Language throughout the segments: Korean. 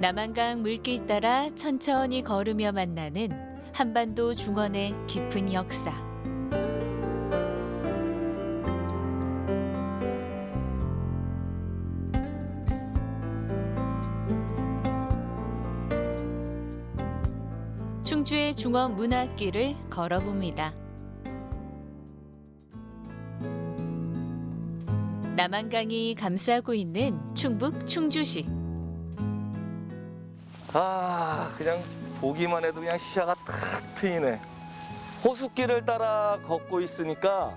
남한강 물길 따라 천천히 걸으며 만나는 한반도 중원의 깊은 역사. 충주의 중원 문화길을 걸어봅니다. 남한강이 감싸고 있는 충북 충주시. 그냥 보기만 해도 그냥 시야가 탁 트이네. 호숫길을 따라 걷고 있으니까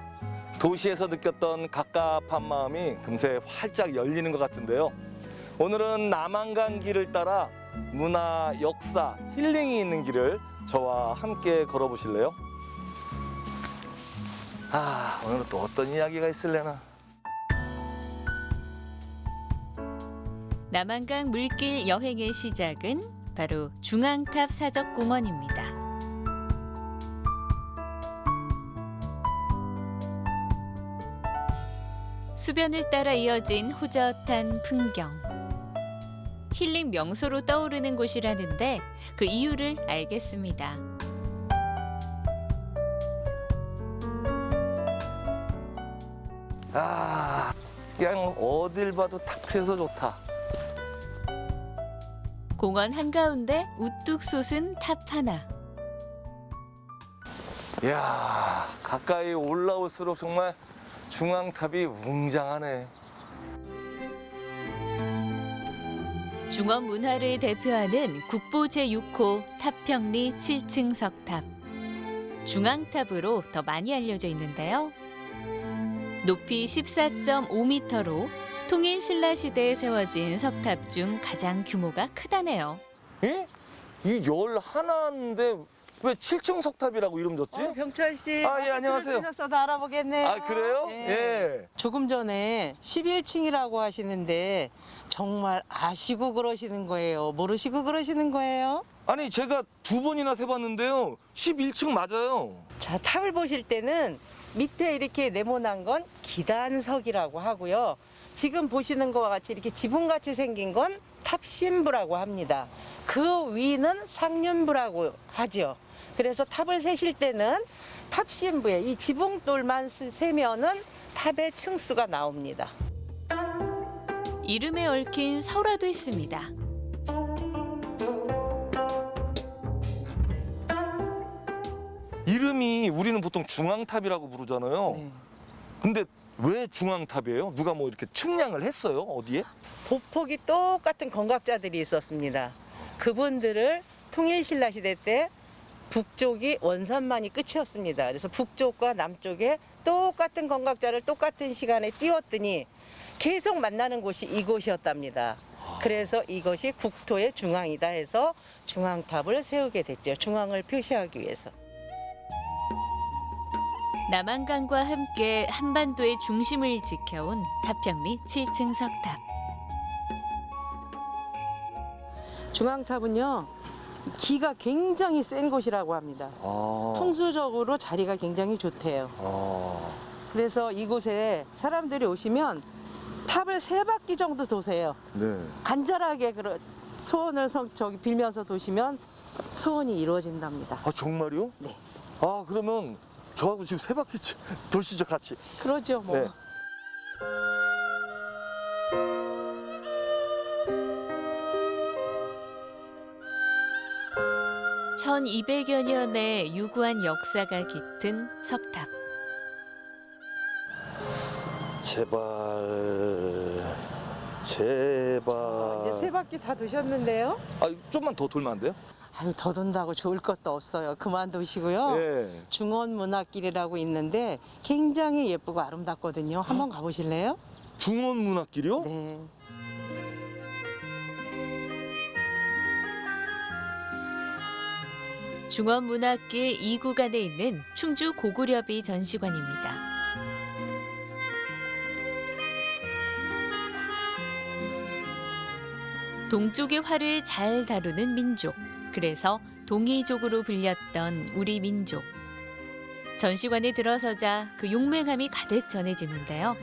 도시에서 느꼈던 갑갑한 마음이 금세 활짝 열리는 것 같은데요. 오늘은 남한강 길을 따라 문화, 역사, 힐링이 있는 길을 저와 함께 걸어보실래요? 오늘은 또 어떤 이야기가 있을래나? 남한강 물길 여행의 시작은 바로 중앙탑 사적공원입니다. 수변을 따라 이어진 호젓한 풍경. 힐링 명소로 떠오르는 곳이라는데 그 이유를 알겠습니다. 그냥 어딜 봐도 탁 트여서 좋다. 공원 한가운데 우뚝 솟은 탑 하나. 이야, 가까이 올라올수록 정말 중앙탑이 웅장하네. 중원 문화를 대표하는 국보 제6호 탑평리 7층 석탑. 중앙탑으로 더 많이 알려져 있는데요. 높이 14.5m로 통일 신라 시대에 세워진 석탑 중 가장 규모가 크다네요. 예? 이 11인데 왜 7층 석탑이라고 이름 줬지? 병철 씨. 예, 안녕하세요. 들으셨어도 알아보겠네요. 그래요? 예. 예. 조금 전에 11층이라고 하시는데 정말 아시고 그러시는 거예요? 모르시고 그러시는 거예요? 아니, 제가 2번이나 세봤는데요. 11층 맞아요. 자, 탑을 보실 때는 밑에 이렇게 네모난 건 기단석이라고 하고요. 지금 보시는 것과 같이 이렇게 지붕같이 생긴 건 탑신부라고 합니다. 그 위는 상륜부라고 하죠. 그래서 탑을 세실 때는 탑신부에 이 지붕돌만 세면은 탑의 층수가 나옵니다. 이름에 얽힌 설화도 있습니다. 이름이 우리는 보통 중앙탑이라고 부르잖아요. 네. 근데 왜 중앙탑이에요? 누가 뭐 이렇게 측량을 했어요? 어디에? 보폭이 똑같은 건각자들이 있었습니다. 그분들을 통일신라 시대 때 북쪽이 원산만이 끝이었습니다. 그래서 북쪽과 남쪽에 똑같은 건각자를 똑같은 시간에 띄웠더니 계속 만나는 곳이 이곳이었답니다. 그래서 이것이 국토의 중앙이다 해서 중앙탑을 세우게 됐죠. 중앙을 표시하기 위해서. 남한강과 함께 한반도의 중심을 지켜온 탑평리 7층 석탑. 중앙탑은요, 기가 굉장히 센 곳이라고 합니다. 풍수적으로 자리가 굉장히 좋대요. 그래서 이곳에 사람들이 오시면 탑을 3바퀴 정도 도세요. 네. 간절하게 소원을 빌면서 도시면 소원이 이루어진답니다. 정말요? 네. 그러면 저하고 지금 3바퀴 돌시죠, 같이. 그러죠, 뭐. 네. 1200여 년의 유구한 역사가 깃든 석탑. 제발. 이제 3바퀴 다 도셨는데요. 좀만 더 돌면 안 돼요? 더 돈다고 좋을 것도 없어요. 그만 도시고요. 예. 중원문화길이라고 있는데 굉장히 예쁘고 아름답거든요. 한번 가보실래요? 중원문화길이요? 네. 중원문화길 2구간에 있는 충주 고구려비 전시관입니다. 동쪽의 화를 잘 다루는 민족, 그래서 동이족으로 불렸던 우리 민족. 전시관에 들어서자 그 용맹함이 가득 전해지는데요.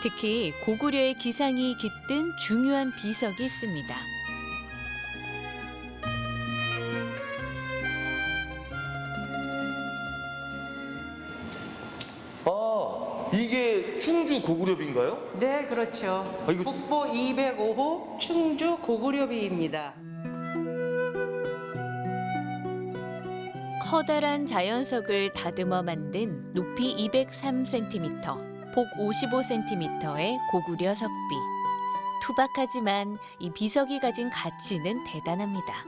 특히 고구려의 기상이 깃든 중요한 비석이 있습니다. 아, 이게 충주 고구려비인가요? 네, 그렇죠. 아, 이거- 국보 205호 충주 고구려비입니다. 커다란 자연석을 다듬어 만든 높이 203cm, 폭 55cm의 고구려 석비. 투박하지만 이 비석이 가진 가치는 대단합니다.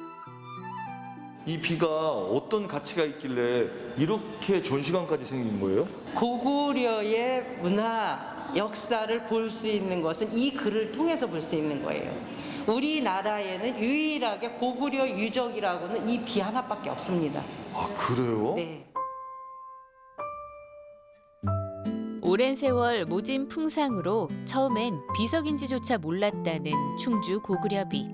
이 비가 어떤 가치가 있길래 이렇게 전시관까지 생긴 거예요? 고구려의 문화, 역사를 볼 수 있는 것은 이 글을 통해서 볼 수 있는 거예요. 우리나라에는 유일하게 고구려 유적이라고는 이 비 하나밖에 없습니다. 아, 그래요? 네. 오랜 세월 모진 풍상으로 처음엔 비석인지조차 몰랐다는 충주 고구려비.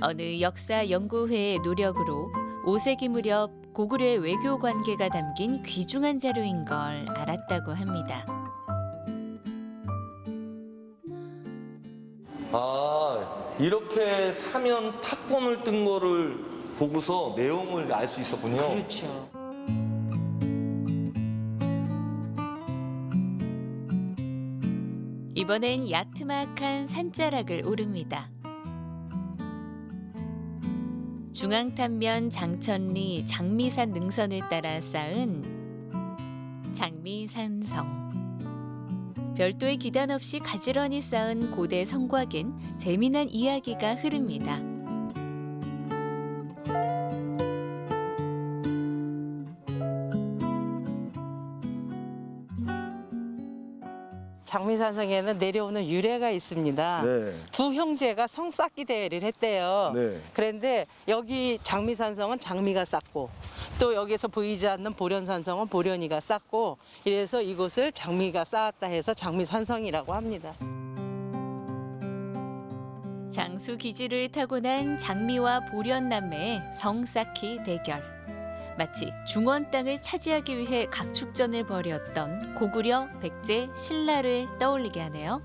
어느 역사 연구회의 노력으로 5세기 무렵 고구려의 외교 관계가 담긴 귀중한 자료인 걸 알았다고 합니다. 아, 이렇게 사면 탁본을 뜬 거를 보고서 내용을 알 수 있었군요. 그렇죠. 이번엔 야트막한 산자락을 오릅니다. 중앙탄면 장천리 장미산 능선을 따라 쌓은 장미산성. 별도의 기단 없이 가지런히 쌓은 고대 성곽엔 재미난 이야기가 흐릅니다. 장미산성에는 내려오는 유래가 있습니다. 네. 두 형제가 성 쌓기 대회를 했대요. 네. 그런데 여기 장미산성은 장미가 쌓고 또 여기서 보이지 않는 보련산성은 보련이가 쌓고 이래서 이곳을 장미가 쌓았다 해서 장미산성이라고 합니다. 장수 기질을 타고난 장미와 보련남매의 성 쌓기 대결. 마치 중원 땅을 차지하기 위해 각축전을 벌였던 고구려, 백제, 신라를 떠올리게 하네요.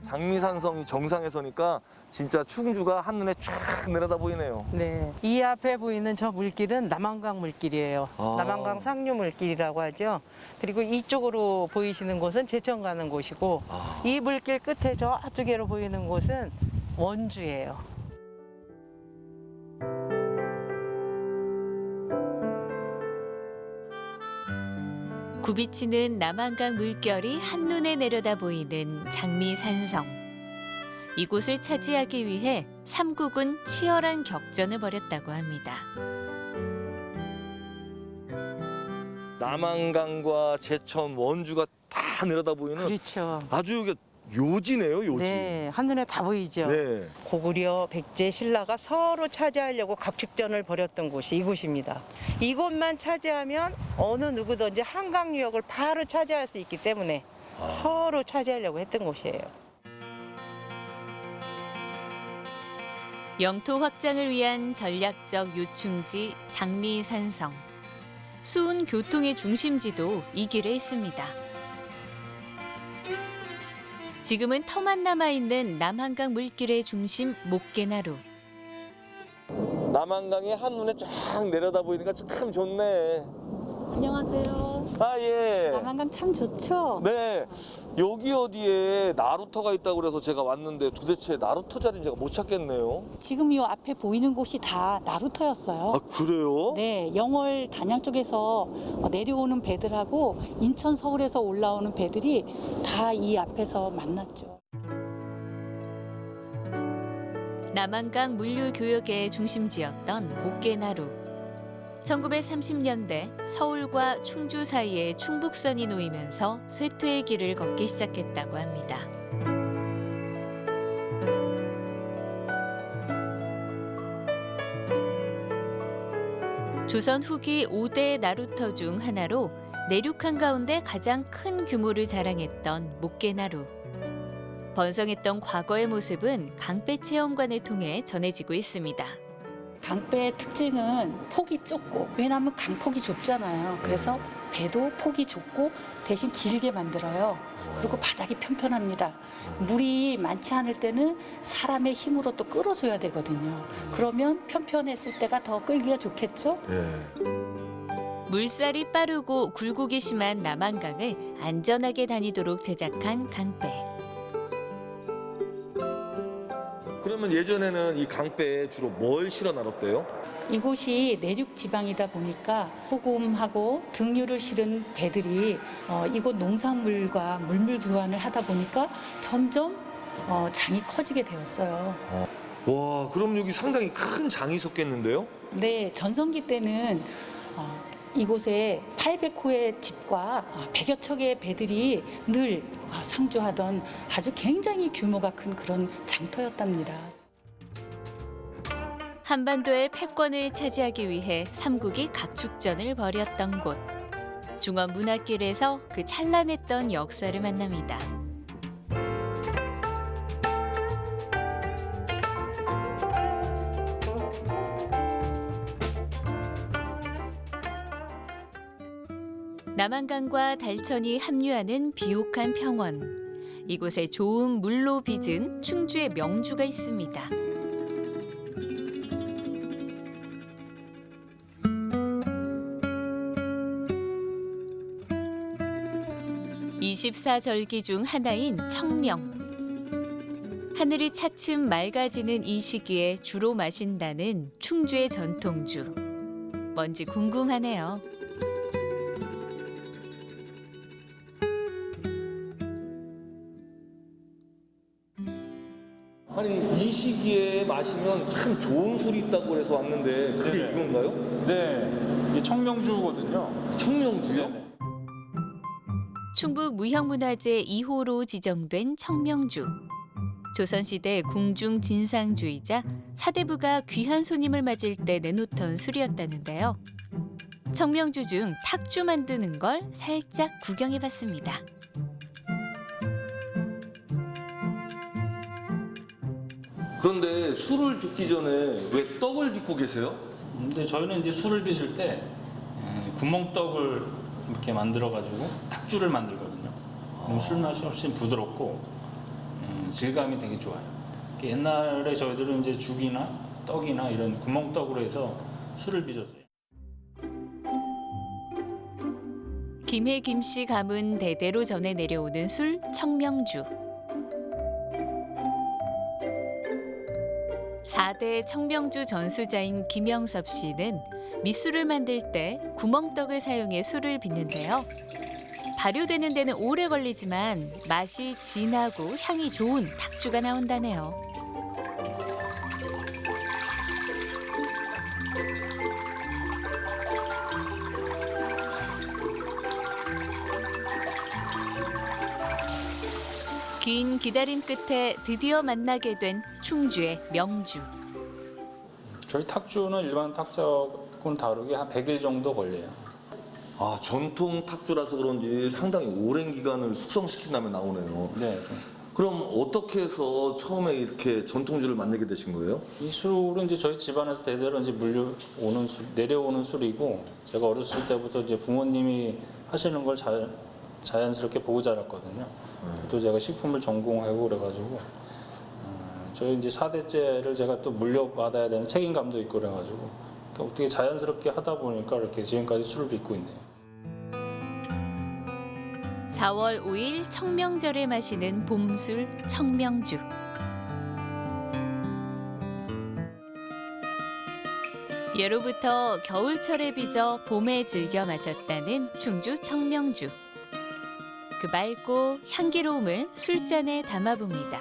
장미산성이 정상에 서니까 진짜 충주가 한눈에 쫙 내려다 보이네요. 네. 이 앞에 보이는 저 물길은 남한강 물길이에요. 아. 남한강 상류 물길이라고 하죠. 그리고 이쪽으로 보이시는 곳은 제천 가는 곳이고 아. 이 물길 끝에 저쪽으로 보이는 곳은 원주예요. 굽이치는 남한강 물결이 한눈에 내려다 보이는 장미산성. 이곳을 차지하기 위해 삼국은 치열한 격전을 벌였다고 합니다. 남한강과 제천, 원주가 다 내려다 보이는 그렇죠. 아주 이게 요지네요, 요지. 네, 한눈에 다 보이죠. 네. 고구려, 백제, 신라가 서로 차지하려고 각축전을 벌였던 곳이 이곳입니다. 이곳만 차지하면 어느 누구든지 한강 유역을 바로 차지할 수 있기 때문에 서로 차지하려고 했던 곳이에요. 영토 확장을 위한 전략적 요충지 장미산성. 수은 교통의 중심지도 이 길에 있습니다. 지금은 터만 남아있는 남한강 물길의 중심 목계나루. 남한강이 한눈에 쫙 내려다 보이니까 참 좋네. 안녕하세요. 아, 예. 남한강 참 좋죠? 네. 여기 어디에 나루터가 있다고 그래서 제가 왔는데 도대체 나루터 자리는 제가 못 찾겠네요. 지금 이 앞에 보이는 곳이 다 나루터였어요. 아, 그래요? 네, 영월 단양 쪽에서 내려오는 배들하고 인천 서울에서 올라오는 배들이 다 이 앞에서 만났죠. 남한강 물류교역의 중심지였던 목계나루. 1930년대 서울과 충주 사이에 충북선이 놓이면서 쇠퇴의 길을 걷기 시작했다고 합니다. 조선 후기 5대 나루터 중 하나로 내륙한 가운데 가장 큰 규모를 자랑했던 목계나루. 번성했던 과거의 모습은 강배 체험관을 통해 전해지고 있습니다. 강배의 특징은 폭이 좁고, 왜냐하면 강폭이 좁잖아요. 그래서 배도 폭이 좁고 대신 길게 만들어요. 그리고 바닥이 편편합니다. 물이 많지 않을 때는 사람의 힘으로 또 끌어줘야 되거든요. 그러면 편편했을 때가 더 끌기가 좋겠죠? 물살이 빠르고 굴곡이 심한 남한강을 안전하게 다니도록 제작한 강배. 그러면 예전에는 이 강배에 주로 뭘 실어 나눴대요? 이곳이 내륙 지방이다 보니까 소금하고 등유를 실은 배들이 이곳 농산물과 물물 교환을 하다 보니까 점점 장이 커지게 되었어요. 와, 그럼 여기 상당히 큰 장이 섰겠는데요? 네, 전성기 때는 이곳에 800호의 집과 100여 척의 배들이 늘 상주하던 아주 굉장히 규모가 큰 그런 장터였답니다. 한반도의 패권을 차지하기 위해 삼국이 각축전을 벌였던 곳. 중원문화길에서 그 찬란했던 역사를 만납니다. 남한강과 달천이 합류하는 비옥한 평원. 이곳에 좋은 물로 빚은 충주의 명주가 있습니다. (24절기) 중 하나인 청명. 하늘이 차츰 맑아지는 이 시기에 주로 마신다는 충주의 전통주. 뭔지 궁금하네요. 아니, 이 시기에 마시면 참 좋은 술이 있다고 해서 왔는데 그게 네네. 이건가요? 네, 이게 청명주거든요. 청명주요? 네네. 충북 무형문화재 2호로 지정된 청명주. 조선시대 궁중 진상주이자 사대부가 귀한 손님을 맞을 때 내놓던 술이었다는데요. 청명주 중 탁주 만드는 걸 살짝 구경해봤습니다. 그런데 술을 빚기 전에 왜 떡을 빚고 계세요? 근데 저희는 이제 술을 빚을 때 구멍떡을 이렇게 만들어가지고 탁주를 만들거든요. 그럼 술 맛이 훨씬 부드럽고 질감이 되게 좋아요. 옛날에 저희들은 이제 죽이나 떡이나 이런 구멍떡으로 해서 술을 빚었어요. 김해 김씨 가문 대대로 전해 내려오는 술 청명주. 4대 청명주 전수자인 김영섭 씨는 밑술을 만들 때 구멍떡을 사용해 술을 빚는데요. 발효되는 데는 오래 걸리지만 맛이 진하고 향이 좋은 탁주가 나온다네요. 긴 기다림 끝에 드디어 만나게 된 충주의 명주. 저희 탁주는 일반 탁주하고는 다르게 한 100일 정도 걸려요. 아, 전통 탁주라서 그런지 상당히 오랜 기간을 숙성시킨 다음에 나오네요. 네. 그럼 어떻게 해서 처음에 이렇게 전통주를 만들게 되신 거예요? 이 술은 이제 저희 집안에서 대대로 이제 물려오는 술, 내려오는 술이고, 제가 어렸을 때부터 이제 부모님이 하시는 걸 자연스럽게 보고 자랐거든요. 또 제가 식품을 전공하고 그래가지고 저희 이제 4대째를 제가 또 물려받아야 되는 책임감도 있고 그래가지고 어떻게 자연스럽게 하다 보니까 이렇게 지금까지 술을 빚고 있네요. 4월 5일 청명절에 마시는 봄술 청명주. 예로부터 겨울철에 빚어 봄에 즐겨 마셨다는 충주 청명주. 그 맑고 향기로움을 술잔에 담아봅니다.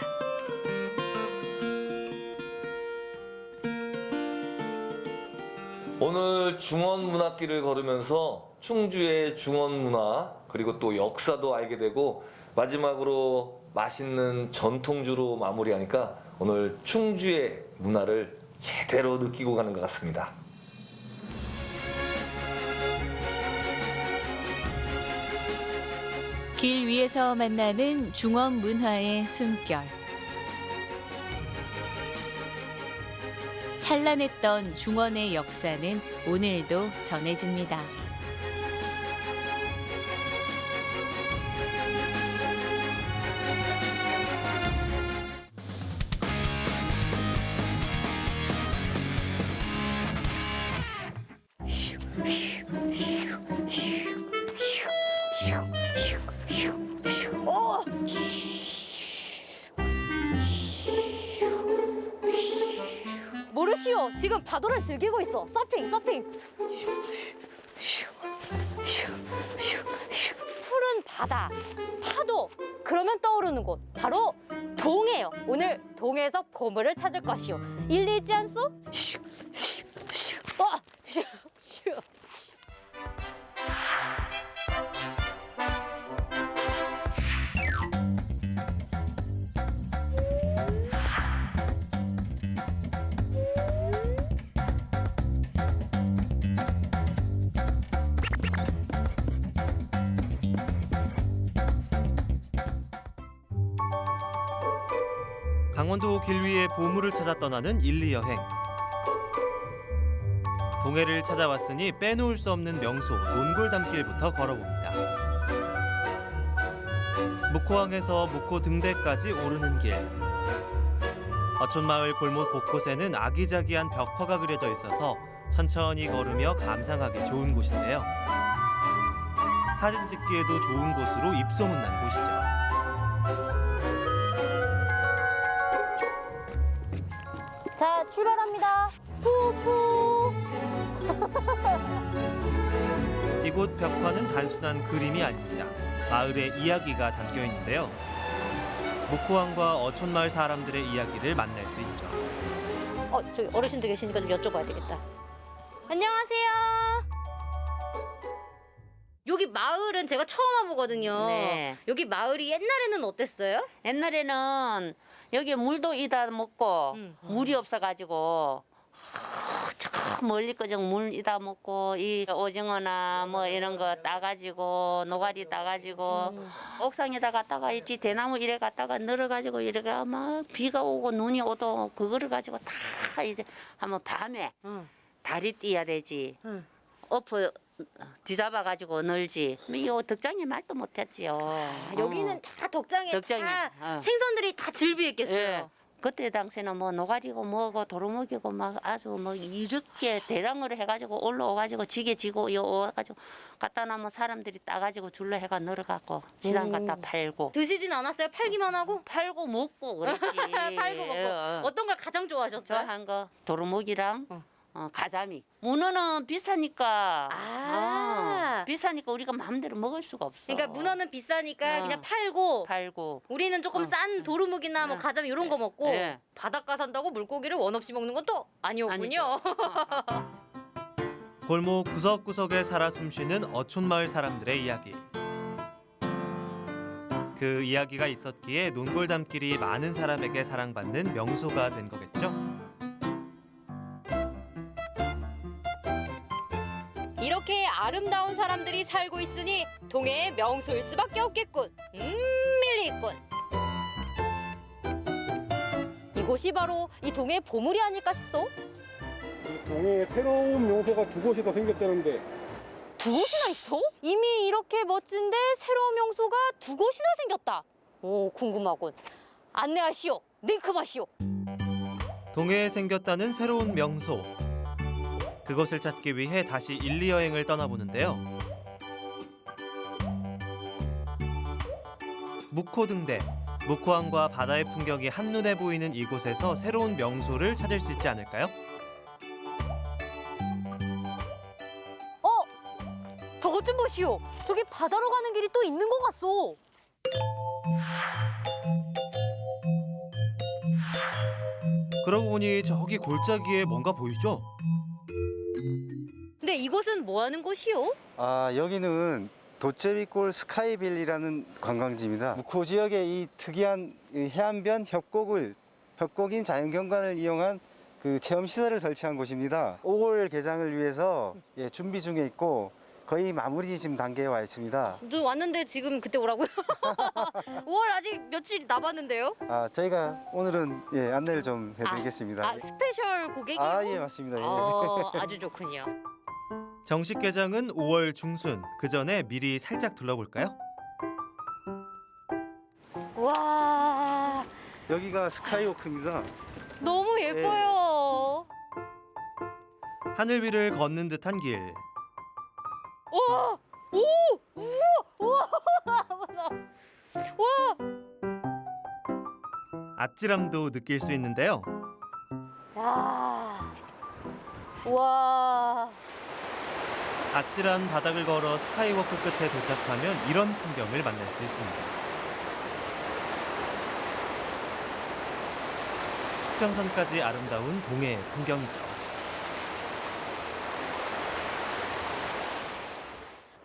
오늘 중원문화길을 걸으면서 충주의 중원문화 그리고 또 역사도 알게 되고 마지막으로 맛있는 전통주로 마무리하니까 오늘 충주의 문화를 제대로 느끼고 가는 것 같습니다. 길 위에서 만나는 중원 문화의 숨결. 찬란했던 중원의 역사는 오늘도 전해집니다. 모르시오. 지금 파도를 즐기고 있어. 서핑. 푸른 바다, 파도. 그러면 떠오르는 곳 바로 동해요. 오늘 동해에서 보물을 찾을 것이오. 일리 있지 않소? 강원도 길 위에 보물을 찾아 떠나는 일리 여행. 동해를 찾아왔으니 빼놓을 수 없는 명소 논골담길부터 걸어봅니다. 묵호항에서 묵호등대까지 오르는 길. 어촌마을 골목 곳곳에는 아기자기한 벽화가 그려져 있어서 천천히 걸으며 감상하기 좋은 곳인데요. 사진 찍기에도 좋은 곳으로 입소문난 곳이죠. 자, 출발합니다. 푸푸. 이곳 벽화는 단순한 그림이 아닙니다. 마을의 이야기가 담겨 있는데요. 묵호항과 어촌마을 사람들의 이야기를 만날 수 있죠. 저기 어르신들 계시니까 좀 여쭤봐야 되겠다. 안녕하세요. 여기 마을은 제가 처음 와보거든요. 네. 여기 마을이 옛날에는 어땠어요? 옛날에는 여기 물도 이다 먹고 물이 없어가지고 저 멀리 거정 물 이다 먹고 이 오징어나 뭐 이런 거 따가지고 노가리 따가지고 옥상에다 갖다가 있지 대나무 이래 갖다가 늘어가지고 이래가 막 비가 오고 눈이 오도 그거를 가지고 다 이제 한번 밤에 다리 띄어야 되지. 엎어 뒤잡아가지고 늘지. 요 덕장이 말도 못했지요. 여기는 다 덕장에 덕장이, 다 생선들이 다 즐비했겠어요. 예. 그때 당시에는 뭐 노가리고 뭐고 도루묵이고 막 아주 뭐 이렇게 대량으로 해가지고 올라오가지고 지게 지고 요 와가지고 갖다 놓으면 사람들이 따가지고 줄로 해가 늘어갖고 시장 갖다 팔고 드시진 않았어요? 팔기만 하고? 팔고 먹고 그랬지. 팔고 먹고. 어떤 걸 가장 좋아하셨어요? 좋아한 거 도루묵이랑 가자미. 문어는 비싸니까. 비싸니까 우리가 마음대로 먹을 수가 없어. 그러니까 문어는 비싸니까 그냥 팔고 우리는 조금 싼 도루묵이나 뭐 가자미 이런 거 먹고 네. 바닷가 산다고 물고기를 원 없이 먹는 건 또 아니었군요. 골목 구석구석에 살아 숨쉬는 어촌마을 사람들의 이야기. 그 이야기가 있었기에 논골담길이 많은 사람에게 사랑받는 명소가 된 거겠죠. 이렇게 아름다운 사람들이 살고 있으니 동해의 명소일 수밖에 없겠군. 밀리군. 이곳이 바로 이 동해의 보물이 아닐까 싶소. 동해에 새로운 명소가 두 곳이 더 생겼다는데 두 곳이나 있어? 이미 이렇게 멋진데 새로운 명소가 두 곳이나 생겼다. 오, 궁금하군. 안내하시오. 링크마시오. 동해에 생겼다는 새로운 명소. 그것을 찾기 위해 다시 일리 여행을 떠나보는데요. 묵호등대, 묵호항과 바다의 풍경이 한눈에 보이는 이곳에서 새로운 명소를 찾을 수 있지 않을까요? 저것 좀 보시오. 저기 바다로 가는 길이 또 있는 것 같소. 그러고 보니 저기 골짜기에 뭔가 보이죠? 근데 이곳은 뭐 하는 곳이오? 여기는 돛제비골 스카이빌이라는 관광지입니다. 묵호 지역의 이 특이한 해안변 협곡인 자연경관을 이용한 그 체험 시설을 설치한 곳입니다. 5월 개장을 위해서 준비 중에 있고 거의 마무리 지금 단계에 와 있습니다. 저 왔는데 지금 그때 오라고요? 5월 아직 며칠 남았는데요? 저희가 오늘은 예, 안내를 좀 해드리겠습니다. 스페셜 고객이요? 예, 맞습니다. 예. 아주 좋군요. 정식 개장은 5월 중순. 그 전에 미리 살짝 둘러볼까요? 와, 여기가 스카이워크입니다. 너무 예뻐요. 하늘 위를 걷는 듯한 길. 와, 오, 우와, 와, 아찔함도 느낄 수 있는데요. 야, 와. 아찔한 바닥을 걸어 스카이워크 끝에 도착하면 이런 풍경을 만날 수 있습니다. 수평선까지 아름다운 동해의 풍경이죠.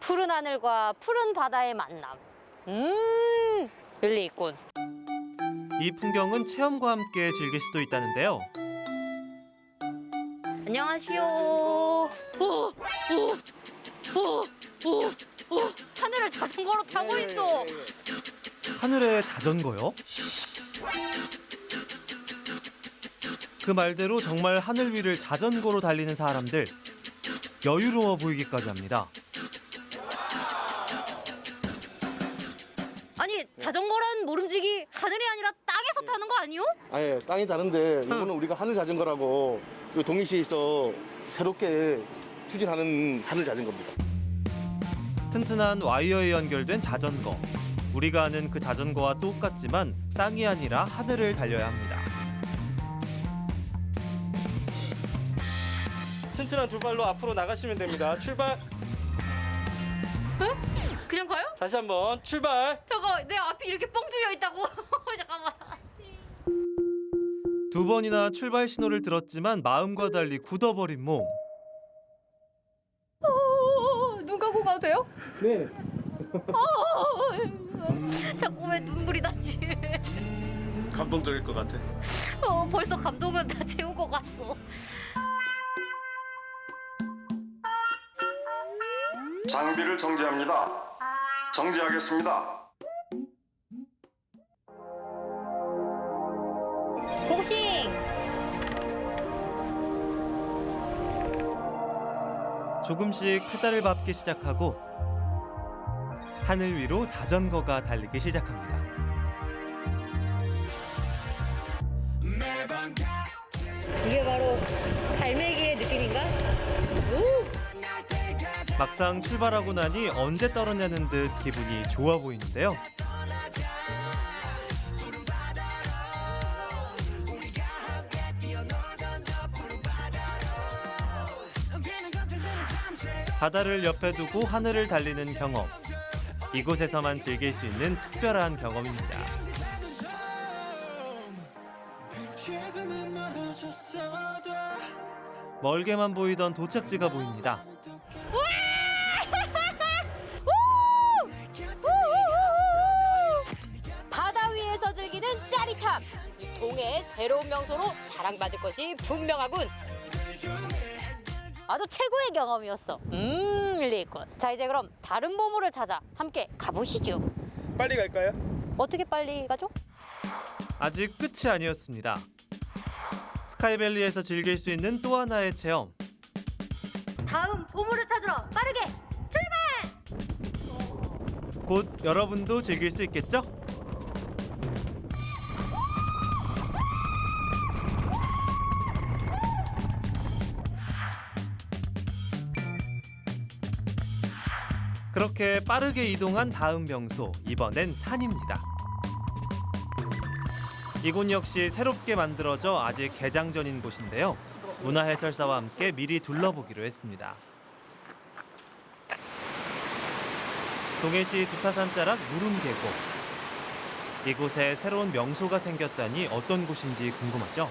푸른 하늘과 푸른 바다의 만남. 일리 있군. 이 풍경은 체험과 함께 즐길 수도 있다는데요. 안녕하시오. 오. 하늘을 자전거로 타고 있어. 하늘에 자전거요? 그 말대로 정말 하늘 위를 자전거로 달리는 사람들. 여유로워 보이기까지 합니다. 아니, 자전거란 모름지기 하늘이 아니라 땅에서 타는 거 아니요? 아예 땅이 다른데 이거는 우리가 하늘 자전거라고 이 동해시에서 새롭게 추진하는 하늘 자전거입니다. 튼튼한 와이어에 연결된 자전거. 우리가 아는 그 자전거와 똑같지만 땅이 아니라 하늘을 달려야 합니다. 튼튼한 두 발로 앞으로 나가시면 됩니다. 출발. 그냥 가요? 다시 한번 출발. 잠깐, 내 앞이 이렇게 뻥 뚫려 있다고. 잠깐만. 두 번이나 출발 신호를 들었지만 마음과 달리 굳어버린 몸. 눈 감고 가도 돼요? 네. 자꾸 왜 눈물이 나지? 감동적일 것 같아. 벌써 감동은 다 채운 것 같어. 장비를 정지합니다. 정지하겠습니다. 고싱! 조금씩 페달을 밟기 시작하고 하늘 위로 자전거가 달리기 시작합니다. 이게 바로 갈매기의 느낌인가? 막상 출발하고 나니 언제 떨었냐는 듯 기분이 좋아 보이는데요. 바다를 옆에 두고 하늘을 달리는 경험. 이곳에서만 즐길 수 있는 특별한 경험입니다. 멀게만 보이던 도착지가 보입니다. 바다 위에서 즐기는 짜릿함. 이 동해의 새로운 명소로 사랑받을 것이 분명하군. 아주 최고의 경험이었어. 일리 있군. 자, 이제 그럼 다른 보물을 찾아 함께 가보시죠. 빨리 갈까요? 어떻게 빨리 가죠? 아직 끝이 아니었습니다. 스카이밸리에서 즐길 수 있는 또 하나의 체험. 다음 보물을 찾으러 빠르게 출발! 곧 여러분도 즐길 수 있겠죠? 그렇게 빠르게 이동한 다음 명소, 이번엔 산입니다. 이곳 역시 새롭게 만들어져 아직 개장 전인 곳인데요. 문화해설사와 함께 미리 둘러보기로 했습니다. 동해시 두타산 자락 무릉계곡. 이곳에 새로운 명소가 생겼다니 어떤 곳인지 궁금하죠?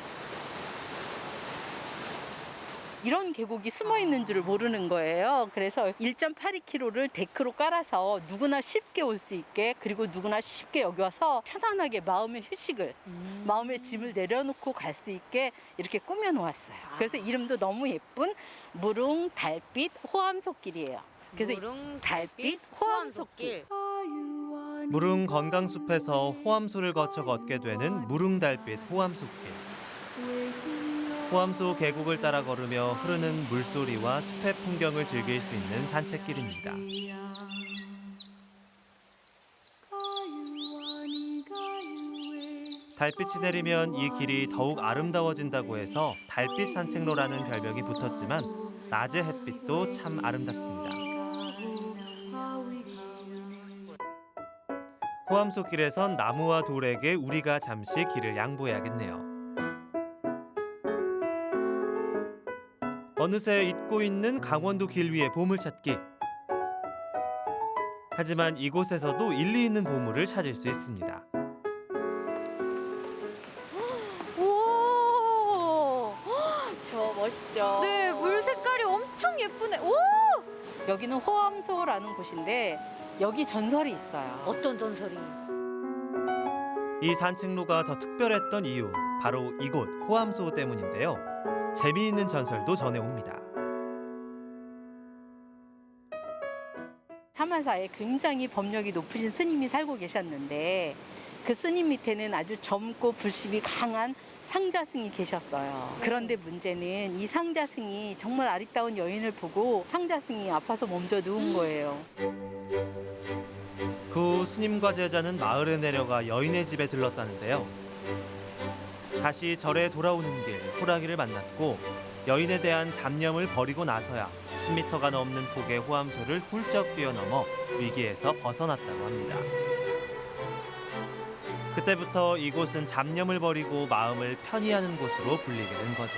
이런 계곡이 숨어 있는 줄을 모르는 거예요. 그래서 1.82km를 데크로 깔아서 누구나 쉽게 올 수 있게, 그리고 누구나 쉽게 여기 와서 편안하게 마음의 휴식을, 마음의 짐을 내려놓고 갈 수 있게 이렇게 꾸며 놓았어요. 그래서 이름도 너무 예쁜 무릉 달빛 호암소길이에요. 그래서 무릉 달빛 호암솟길. 무릉 건강숲에서 호암소를 거쳐 걷게 되는 무릉달빛 호암솟길. 호암소 계곡을 따라 걸으며 흐르는 물소리와 숲의 풍경을 즐길 수 있는 산책길입니다. 달빛이 내리면 이 길이 더욱 아름다워진다고 해서 달빛 산책로라는 별명이 붙었지만 낮의 햇빛도 참 아름답습니다. 호암소길에선 나무와 돌에게 우리가 잠시 길을 양보해야겠네요. 어느새 잊고 있는 강원도 길 위의 보물찾기. 하지만 이곳에서도 일리 있는 보물을 찾을 수 있습니다. 우와, 저 멋있죠? 네, 물 색깔이 엄청 예쁘네. 오! 여기는 호암소라는 곳인데 여기 전설이 있어요. 어떤 전설이? 이 산책로가 더 특별했던 이유, 바로 이곳 호암소 때문인데요. 재미있는 전설도 전해옵니다. 사마사에 굉장히 법력이 높으신 스님이 살고 계셨는데 그 스님 밑에는 아주 젊고 불십이 강한 상자승이 계셨어요. 그런데 문제는 이 상자승이 정말 아리따운 여인을 보고 상자승이 아파서 몸져 누운 거예요. 그 후 스님과 제자는 마을에 내려가 여인의 집에 들렀다는데요. 다시 절에 돌아오는 길 호랑이를 만났고 여인에 대한 잡념을 버리고 나서야 10m가 넘는 폭의 호암소를 훌쩍 뛰어넘어 위기에서 벗어났다고 합니다. 그때부터 이곳은 잡념을 버리고 마음을 편히 하는 곳으로 불리게 된 거죠.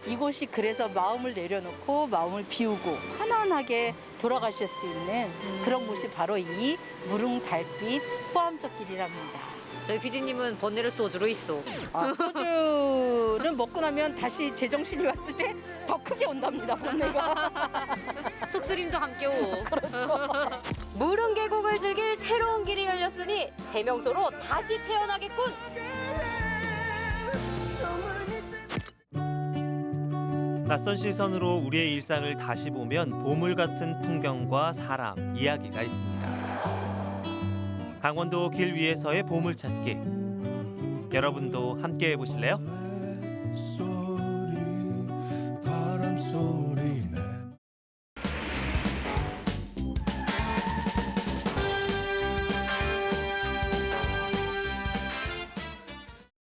이곳이 그래서 마음을 내려놓고 마음을 비우고 편안하게 돌아가실 수 있는 그런 곳이 바로 이 무릉 달빛 호암소길이랍니다. 저희 PD님은 번뇌를 소주로 있어. 소주는 먹고 나면 다시 제정신이 왔을 때 더 크게 온답니다, 번뇌가. 속쓰림도 함께 오. 그렇죠. 무릉 계곡을 즐길 새로운 길이 열렸으니 세명소로 다시 태어나겠군. 낯선 시선으로 우리의 일상을 다시 보면 보물 같은 풍경과 사람, 이야기가 있습니다. 강원도 길 위에서의 보물찾기. 여러분도 함께 해보실래요?